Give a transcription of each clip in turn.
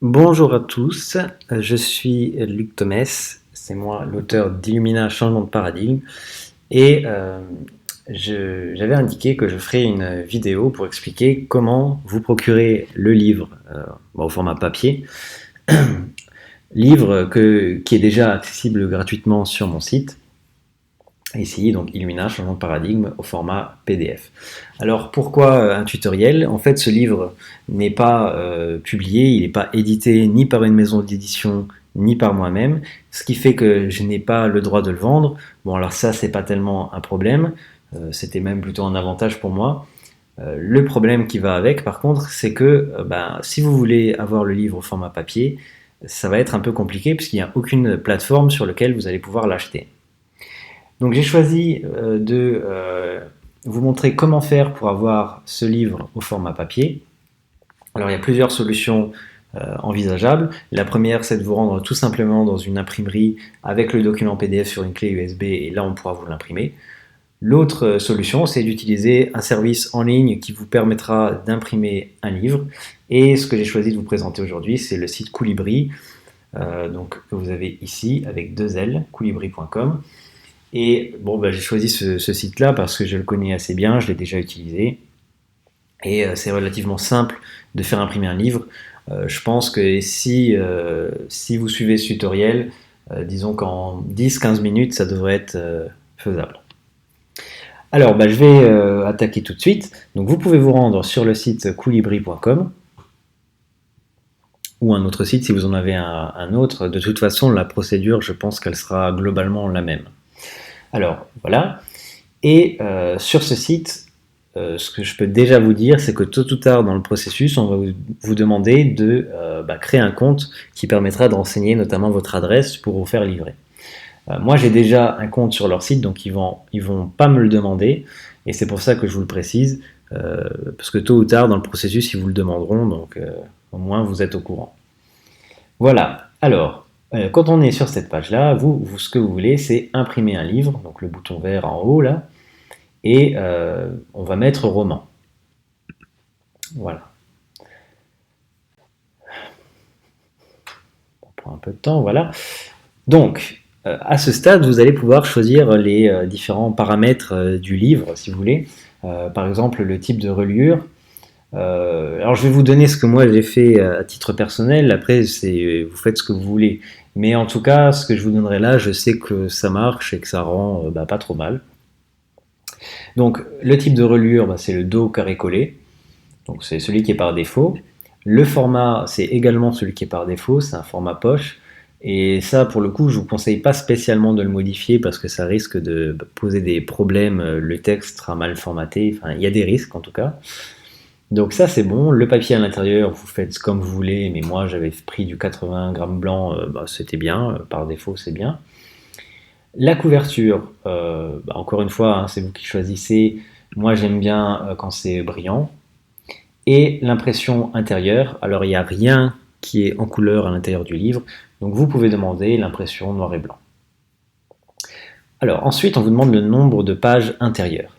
Bonjour à tous, je suis Luc Thomès, c'est moi l'auteur d'Illumina Changement de Paradigme et j'avais indiqué que je ferais une vidéo pour expliquer comment vous procurer le livre au format papier, qui est déjà accessible gratuitement sur mon site. Ici, donc Illumina, changement de paradigme au format PDF. Alors pourquoi un tutoriel? En fait, ce livre n'est pas publié, il n'est pas édité ni par une maison d'édition ni par moi-même, ce qui fait que je n'ai pas le droit de le vendre. Bon, alors ça, c'est pas tellement un problème, c'était même plutôt un avantage pour moi. Le problème qui va avec, par contre, c'est que si vous voulez avoir le livre au format papier, ça va être un peu compliqué puisqu'il n'y a aucune plateforme sur laquelle vous allez pouvoir l'acheter. Donc j'ai choisi de vous montrer comment faire pour avoir ce livre au format papier. Alors il y a plusieurs solutions envisageables. La première, c'est de vous rendre tout simplement dans une imprimerie avec le document PDF sur une clé USB et là on pourra vous l'imprimer. L'autre solution, c'est d'utiliser un service en ligne qui vous permettra d'imprimer un livre. Et ce que j'ai choisi de vous présenter aujourd'hui, c'est le site Colibri, que vous avez ici avec 2L, colibri.com. Et bon, j'ai choisi ce site-là parce que je le connais assez bien, je l'ai déjà utilisé. Et c'est relativement simple de faire imprimer un livre. Je pense que si vous suivez ce tutoriel, disons qu'en 10-15 minutes, ça devrait être faisable. Alors, je vais attaquer tout de suite. Donc, vous pouvez vous rendre sur le site colibri.com ou un autre site si vous en avez un autre. De toute façon, la procédure, je pense qu'elle sera globalement la même. Alors, voilà. Et sur ce site, ce que je peux déjà vous dire, c'est que tôt ou tard dans le processus, on va vous demander de créer un compte qui permettra de renseigner notamment votre adresse pour vous faire livrer. Moi, j'ai déjà un compte sur leur site, donc ils vont pas me le demander, et c'est pour ça que je vous le précise, parce que tôt ou tard dans le processus, ils vous le demanderont, donc au moins vous êtes au courant. Voilà. Alors, quand on est sur cette page-là, ce que vous voulez, c'est imprimer un livre, donc le bouton vert en haut là, et on va mettre roman. Voilà. On prend un peu de temps, voilà. Donc, à ce stade, vous allez pouvoir choisir les différents paramètres du livre, si vous voulez. Par exemple, le type de reliure. Alors, je vais vous donner ce que moi j'ai fait à titre personnel. Après, vous faites ce que vous voulez. Mais en tout cas, ce que je vous donnerai là, je sais que ça marche et que ça rend pas trop mal. Donc, le type de reliure, c'est le dos carré collé. Donc, c'est celui qui est par défaut. Le format, c'est également celui qui est par défaut. C'est un format poche. Et ça, pour le coup, je vous conseille pas spécialement de le modifier parce que ça risque de poser des problèmes. Le texte sera mal formaté. Enfin, il y a des risques en tout cas. Donc ça, c'est bon. Le papier à l'intérieur, vous faites comme vous voulez. Mais moi, j'avais pris du 80 grammes blanc. C'était bien. Par défaut, c'est bien. La couverture, encore une fois, c'est vous qui choisissez. Moi, j'aime bien quand c'est brillant. Et l'impression intérieure, alors il n'y a rien qui est en couleur à l'intérieur du livre, donc vous pouvez demander l'impression noir et blanc. Alors ensuite, on vous demande le nombre de pages intérieures.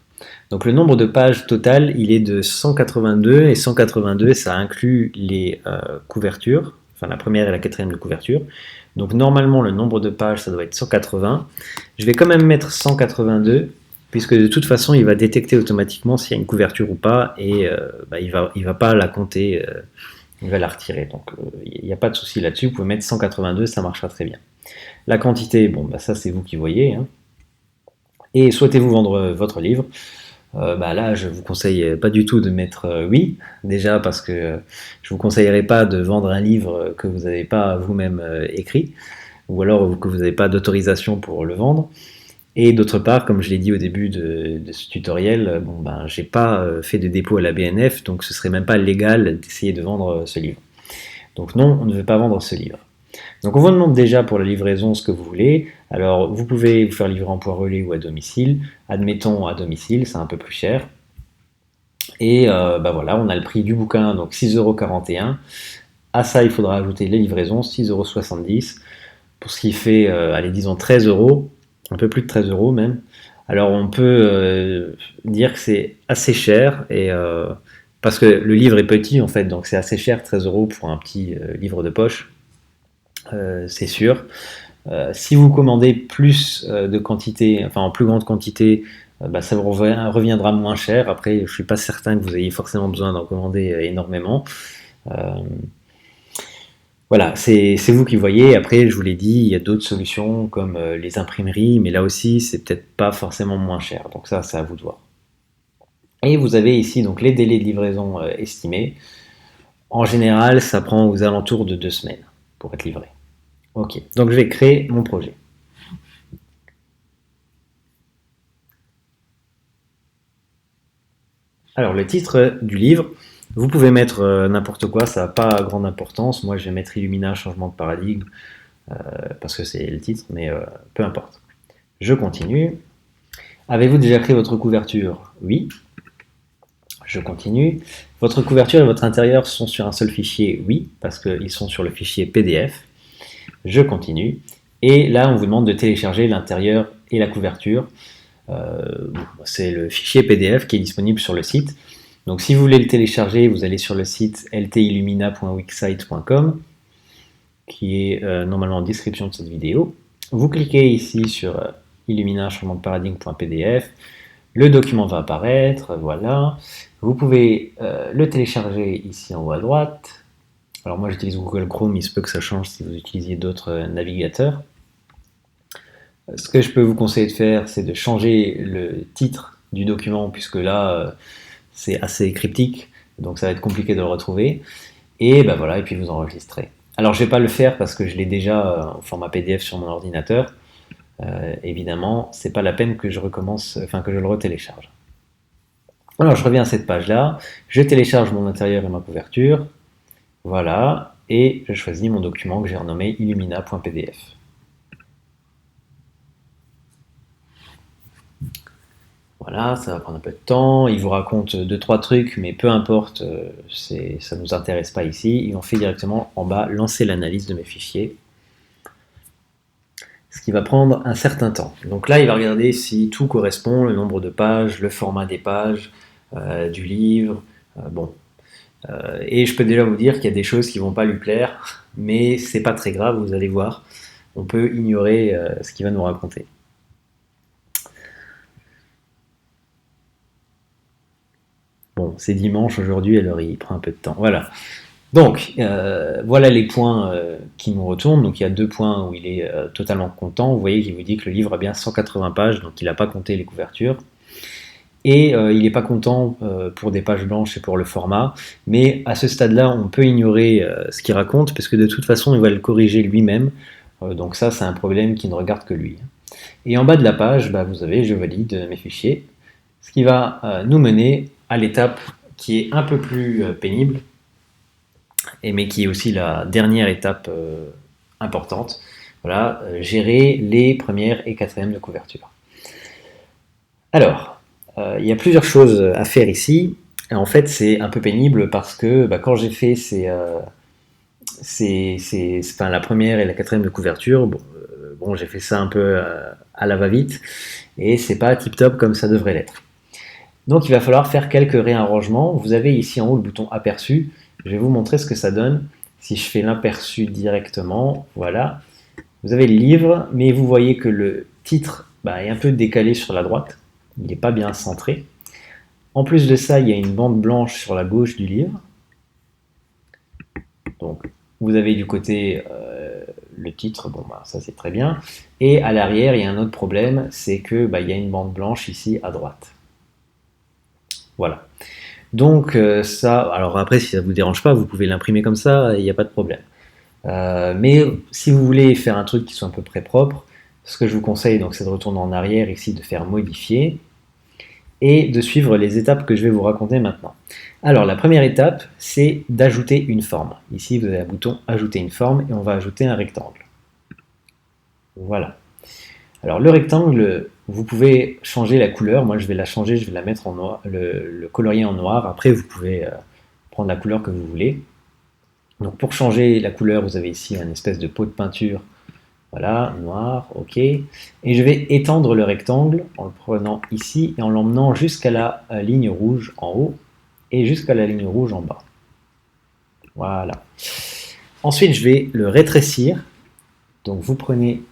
Donc le nombre de pages total, il est de 182, et 182, ça inclut les couvertures, enfin la première et la quatrième de couverture. Donc normalement, le nombre de pages, ça doit être 180. Je vais quand même mettre 182, puisque de toute façon, il va détecter automatiquement s'il y a une couverture ou pas, et il va pas la compter, il va la retirer. Donc il n'y a pas de souci là-dessus, vous pouvez mettre 182, ça marchera très bien. La quantité, ça c'est vous qui voyez. Hein. Et souhaitez-vous vendre votre livre? Là, je vous conseille pas du tout de mettre oui, déjà parce que je vous conseillerais pas de vendre un livre que vous n'avez pas vous-même écrit, ou alors que vous n'avez pas d'autorisation pour le vendre. Et d'autre part, comme je l'ai dit au début de ce tutoriel, j'ai pas fait de dépôt à la BNF, donc ce serait même pas légal d'essayer de vendre ce livre. Donc non, on ne veut pas vendre ce livre. Donc on vous demande déjà pour la livraison ce que vous voulez. Alors vous pouvez vous faire livrer en poids relais ou à domicile. Admettons à domicile, c'est un peu plus cher. Et voilà, on a le prix du bouquin, donc 6,41 €. À ça, il faudra ajouter les livraisons, 6,70 €, pour ce qui fait, disons 13 €, un peu plus de 13 € même. Alors on peut dire que c'est assez cher, et parce que le livre est petit en fait, donc c'est assez cher, 13 euros pour un petit livre de poche, c'est sûr. Si vous commandez plus de quantité, enfin en plus grande quantité, bah, ça vous reviendra moins cher. Après, je ne suis pas certain que vous ayez forcément besoin d'en commander énormément. Euh, voilà, c'est vous qui voyez. Après, je vous l'ai dit, il y a d'autres solutions comme les imprimeries, mais là aussi, c'est peut-être pas forcément moins cher. Donc ça, c'est à vous de voir. Et vous avez ici donc les délais de livraison estimés. En général, ça prend aux alentours de 2 semaines pour être livré. Ok, donc je vais créer mon projet. Alors, le titre du livre, vous pouvez mettre n'importe quoi, ça n'a pas grande importance. Moi, je vais mettre Illumina, changement de paradigme, parce que c'est le titre, mais peu importe. Je continue. Avez-vous déjà créé votre couverture? Oui. Je continue. Votre couverture et votre intérieur sont sur un seul fichier? Oui, parce qu'ils sont sur le fichier PDF. Je continue. Et là, on vous demande de télécharger l'intérieur et la couverture. C'est le fichier PDF qui est disponible sur le site. Donc si vous voulez le télécharger, vous allez sur le site ltillumina.wixsite.com qui est normalement en description de cette vidéo. Vous cliquez ici sur Illumina changement de paradigme.pdf. Le document va apparaître, voilà. Vous pouvez le télécharger ici en haut à droite. Alors moi j'utilise Google Chrome, il se peut que ça change si vous utilisiez d'autres navigateurs. Ce que je peux vous conseiller de faire, c'est de changer le titre du document, puisque là, c'est assez cryptique, donc ça va être compliqué de le retrouver. Et ben voilà, et puis vous enregistrez. Alors je ne vais pas le faire parce que je l'ai déjà au format PDF sur mon ordinateur. Évidemment, c'est pas la peine que je recommence, enfin que je le retélécharge. Alors je reviens à cette page-là, je télécharge mon intérieur et ma couverture, voilà, et je choisis mon document que j'ai renommé illumina.pdf. Voilà, ça va prendre un peu de temps. Il vous raconte 2-3 trucs, mais peu importe, ça ne nous intéresse pas ici. Et on fait directement en bas lancer l'analyse de mes fichiers, ce qui va prendre un certain temps. Donc là, il va regarder si tout correspond, le nombre de pages, le format des pages, du livre. Bon. Et je peux déjà vous dire qu'il y a des choses qui ne vont pas lui plaire, mais c'est pas très grave, vous allez voir. On peut ignorer ce qu'il va nous raconter. Bon, c'est dimanche aujourd'hui, alors il prend un peu de temps. Voilà. Donc, voilà les points qui nous retournent. Donc, il y a 2 points où il est totalement content. Vous voyez qu'il vous dit que le livre a bien 180 pages, donc il n'a pas compté les couvertures. Et il n'est pas content pour des pages blanches et pour le format. Mais à ce stade-là, on peut ignorer ce qu'il raconte, parce que de toute façon, il va le corriger lui-même. Donc ça, c'est un problème qui ne regarde que lui. Et en bas de la page, bah, vous avez « Je valide mes fichiers », ce qui va nous mener à l'étape qui est un peu plus pénible, mais qui est aussi la dernière étape importante. Voilà, gérer les premières et quatrièmes de couverture. Alors, il y a plusieurs choses à faire ici. Et en fait, c'est un peu pénible parce que quand j'ai fait la première et la quatrième de couverture, bon j'ai fait ça un peu à la va-vite, et c'est pas tip-top comme ça devrait l'être. Donc il va falloir faire quelques réarrangements. Vous avez ici en haut le bouton aperçu. Je vais vous montrer ce que ça donne. Si je fais l'aperçu directement, voilà. Vous avez le livre, mais vous voyez que le titre est un peu décalé sur la droite. Il n'est pas bien centré. En plus de ça, il y a une bande blanche sur la gauche du livre. Donc vous avez du côté le titre, ça c'est très bien. Et à l'arrière, il y a un autre problème, c'est que il y a une bande blanche ici à droite. Voilà. Donc ça, alors après si ça ne vous dérange pas, vous pouvez l'imprimer comme ça, il n'y a pas de problème. Mais si vous voulez faire un truc qui soit à peu près propre, ce que je vous conseille donc c'est de retourner en arrière ici, de faire modifier et de suivre les étapes que je vais vous raconter maintenant. Alors la première étape, c'est d'ajouter une forme. Ici vous avez un bouton ajouter une forme et on va ajouter un rectangle. Voilà. Alors le rectangle, vous pouvez changer la couleur. Moi je vais la changer, je vais la mettre en noir, le colorier en noir. Après vous pouvez prendre la couleur que vous voulez. Donc pour changer la couleur, vous avez ici un espèce de pot de peinture. Voilà, noir, ok. Et je vais étendre le rectangle en le prenant ici et en l'emmenant jusqu'à la ligne rouge en haut. et jusqu'à la ligne rouge en bas. Voilà. Ensuite, je vais le rétrécir. Donc vous prenez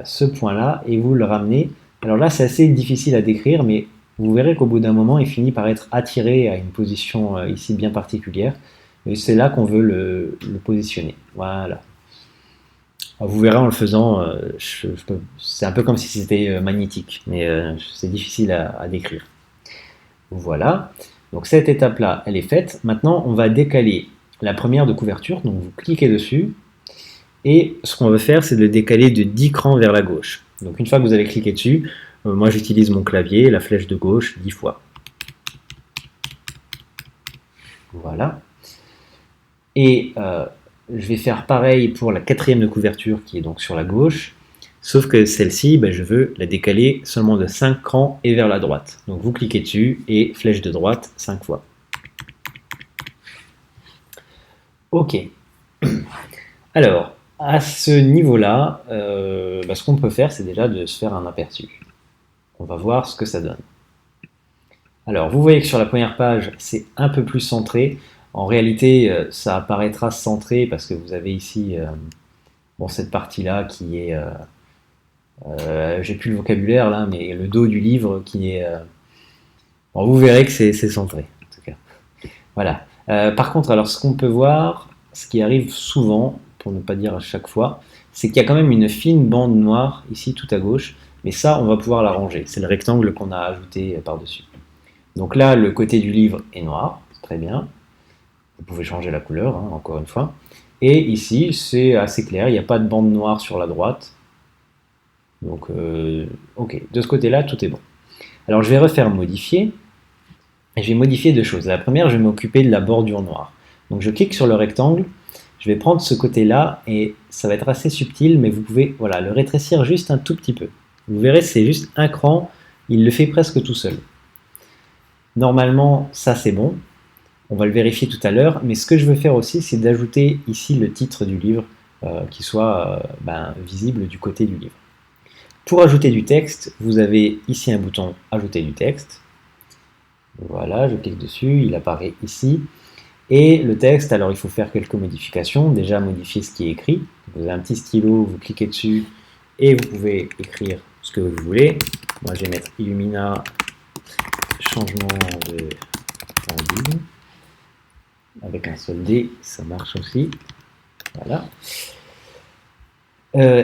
ce point-là et vous le ramenez. Alors là, c'est assez difficile à décrire, mais vous verrez qu'au bout d'un moment, il finit par être attiré à une position ici bien particulière. Et c'est là qu'on veut le positionner. Voilà. Alors, vous verrez en le faisant, c'est un peu comme si c'était magnétique, mais c'est difficile à décrire. Voilà. Donc cette étape-là, elle est faite. Maintenant, on va décaler la première de couverture. Donc vous cliquez dessus. Et ce qu'on veut faire, c'est de le décaler de 10 crans vers la gauche. Donc une fois que vous avez cliqué dessus, moi j'utilise mon clavier, la flèche de gauche, 10 fois. Voilà. Et je vais faire pareil pour la quatrième de couverture qui est donc sur la gauche. Sauf que celle-ci, je veux la décaler seulement de 5 crans et vers la droite. Donc vous cliquez dessus et flèche de droite 5 fois. Ok. Alors, à ce niveau-là, ce qu'on peut faire, c'est déjà de se faire un aperçu. On va voir ce que ça donne. Alors, vous voyez que sur la première page, c'est un peu plus centré. En réalité, ça apparaîtra centré parce que vous avez ici cette partie-là qui est... j'ai plus le vocabulaire là, mais le dos du livre qui est... vous verrez que c'est centré, en tout cas. Voilà. Par contre, alors ce qu'on peut voir, ce qui arrive souvent, pour ne pas dire à chaque fois, c'est qu'il y a quand même une fine bande noire ici tout à gauche, mais ça on va pouvoir la ranger, c'est le rectangle qu'on a ajouté par-dessus. Donc là le côté du livre est noir, très bien, vous pouvez changer la couleur, encore une fois, et ici c'est assez clair, il n'y a pas de bande noire sur la droite, donc ok, de ce côté-là tout est bon. Alors je vais refaire modifier, et je vais modifier deux choses. La première, je vais m'occuper de la bordure noire. Donc je clique sur le rectangle, je vais prendre ce côté-là et ça va être assez subtil, mais vous pouvez le rétrécir juste un tout petit peu. Vous verrez, c'est juste un cran, il le fait presque tout seul. Normalement, ça c'est bon, on va le vérifier tout à l'heure, mais ce que je veux faire aussi, c'est d'ajouter ici le titre du livre qui soit visible du côté du livre. Pour ajouter du texte, vous avez ici un bouton « Ajouter du texte ». Voilà, je clique dessus, il apparaît ici. Et le texte, alors il faut faire quelques modifications. Déjà modifier ce qui est écrit. Vous avez un petit stylo, vous cliquez dessus et vous pouvez écrire ce que vous voulez. Moi je vais mettre Illumina, changement de paradigme. Avec un seul D, ça marche aussi. Voilà.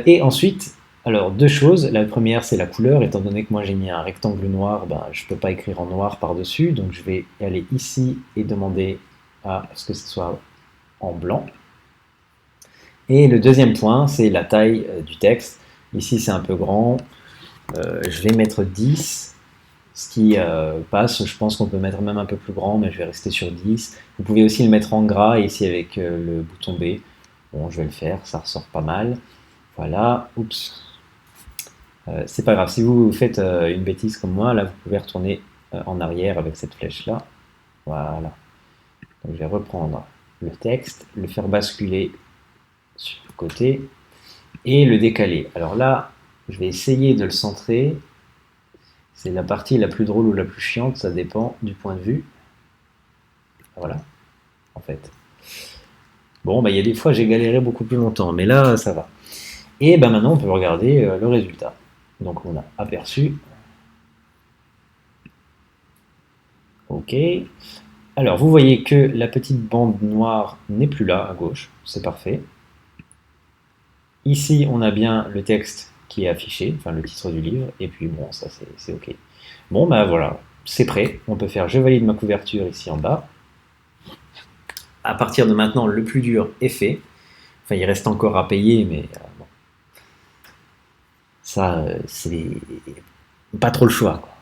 Et ensuite, alors deux choses. La première, c'est la couleur. Étant donné que moi j'ai mis un rectangle noir, je ne peux pas écrire en noir par-dessus. Donc je vais aller ici et demander à ce que ce soit en blanc. Et le deuxième point, c'est la taille du texte. Ici, c'est un peu grand. Je vais mettre 10, ce qui passe. Je pense qu'on peut mettre même un peu plus grand, mais je vais rester sur 10. Vous pouvez aussi le mettre en gras, ici avec le bouton B. Bon, je vais le faire, ça ressort pas mal. Voilà, oups. C'est pas grave, si vous faites une bêtise comme moi, là, vous pouvez retourner en arrière avec cette flèche-là. Voilà. Donc, je vais reprendre le texte, le faire basculer sur le côté et le décaler. Alors là, je vais essayer de le centrer. C'est la partie la plus drôle ou la plus chiante, ça dépend du point de vue. Voilà, en fait. Bon, il y a des fois j'ai galéré beaucoup plus longtemps, mais là, ça va. Et maintenant, on peut regarder le résultat. Donc, on a aperçu. Ok. Alors, vous voyez que la petite bande noire n'est plus là, à gauche. C'est parfait. Ici, on a bien le texte qui est affiché, enfin le titre du livre, et puis bon, ça c'est ok. Bon, voilà, c'est prêt. On peut faire « Je valide ma couverture » ici en bas. À partir de maintenant, le plus dur est fait. Enfin, il reste encore à payer, mais bon. Ça, c'est pas trop le choix, quoi.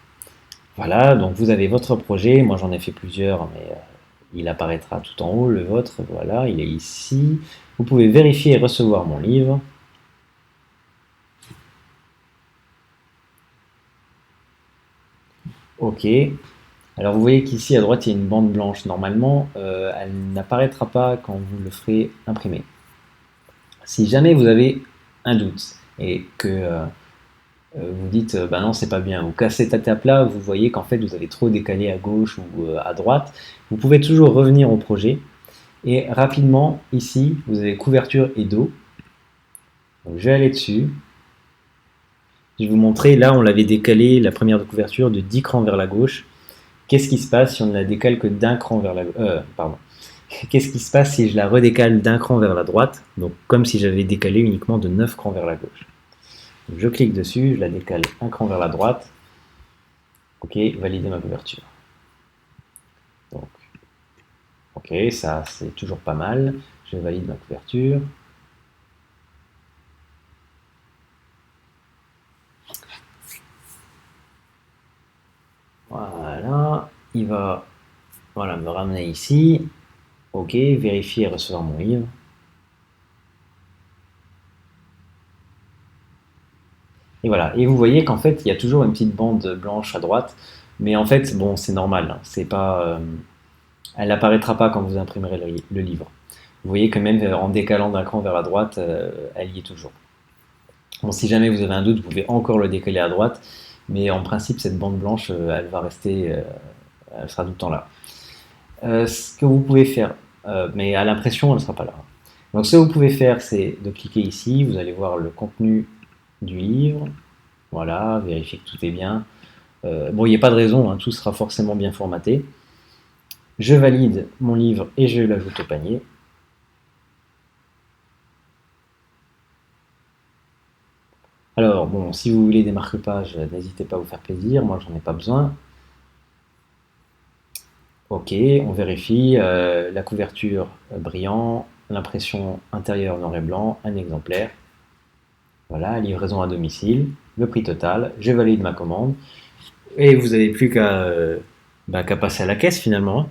Voilà, donc vous avez votre projet. Moi, j'en ai fait plusieurs, mais il apparaîtra tout en haut, le vôtre. Voilà, il est ici. Vous pouvez vérifier et recevoir mon livre. Ok. Alors vous voyez qu'ici à droite il y a une bande blanche. Normalement, elle n'apparaîtra pas quand vous le ferez imprimer. Si jamais vous avez un doute et que vous dites bah non, c'est pas bien. Vous cassez cette étape-là, vous voyez qu'en fait vous avez trop décalé à gauche ou à droite. Vous pouvez toujours revenir au projet et rapidement, ici, vous avez couverture et dos. Donc, je vais aller dessus. Je vais vous montrer, là on l'avait décalé, la première de couverture, de 10 crans vers la gauche. Qu'est-ce qui se passe si on ne la décale que d'un cran vers la gauche pardon. Qu'est-ce qui se passe si je la redécale d'un cran vers la droite? Donc comme si j'avais décalé uniquement de 9 crans vers la gauche. Donc, je clique dessus, je la décale un cran vers la droite. Ok, valider ma couverture. Donc, ok, ça c'est toujours pas mal. Je valide ma couverture. Voilà, il va voilà, me ramener ici. Ok, vérifier et recevoir mon livre. Et voilà, et vous voyez qu'en fait, il y a toujours une petite bande blanche à droite, mais en fait, bon, c'est normal, hein, c'est pas, elle n'apparaîtra pas quand vous imprimerez le livre. Vous voyez que même en décalant d'un cran vers la droite, elle y est toujours. Bon, si jamais vous avez un doute, vous pouvez encore le décaler à droite, mais en principe, cette bande blanche, elle va rester, elle sera tout le temps là. Ce que vous pouvez faire, mais à l'impression, elle ne sera pas là. Donc, ce que vous pouvez faire, c'est de cliquer ici, vous allez voir le contenu du livre, voilà, vérifier que tout est bien. Bon, il n'y a pas de raison, hein, tout sera forcément bien formaté. Je valide mon livre et je l'ajoute au panier. Alors, bon, si vous voulez des marque-pages, n'hésitez pas à vous faire plaisir, moi j'en ai pas besoin. Ok, on vérifie, la couverture brillant, l'impression intérieure noir et blanc, un exemplaire. Voilà, livraison à domicile, le prix total, je valide ma commande. Et vous n'avez plus qu'à passer à la caisse finalement, hein.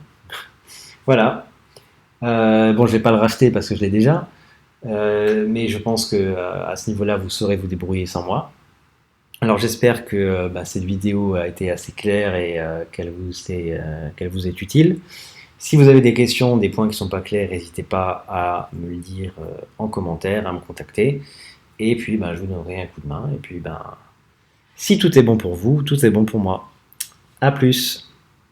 Voilà. Bon, je ne vais pas le racheter parce que je l'ai déjà, mais je pense que à ce niveau-là, vous saurez vous débrouiller sans moi. Alors j'espère que cette vidéo a été assez claire et qu'elle vous est utile. Si vous avez des questions, des points qui ne sont pas clairs, n'hésitez pas à me le dire en commentaire, à me contacter. Et puis je vous donnerai un coup de main. Et puis si tout est bon pour vous, tout est bon pour moi. A plus!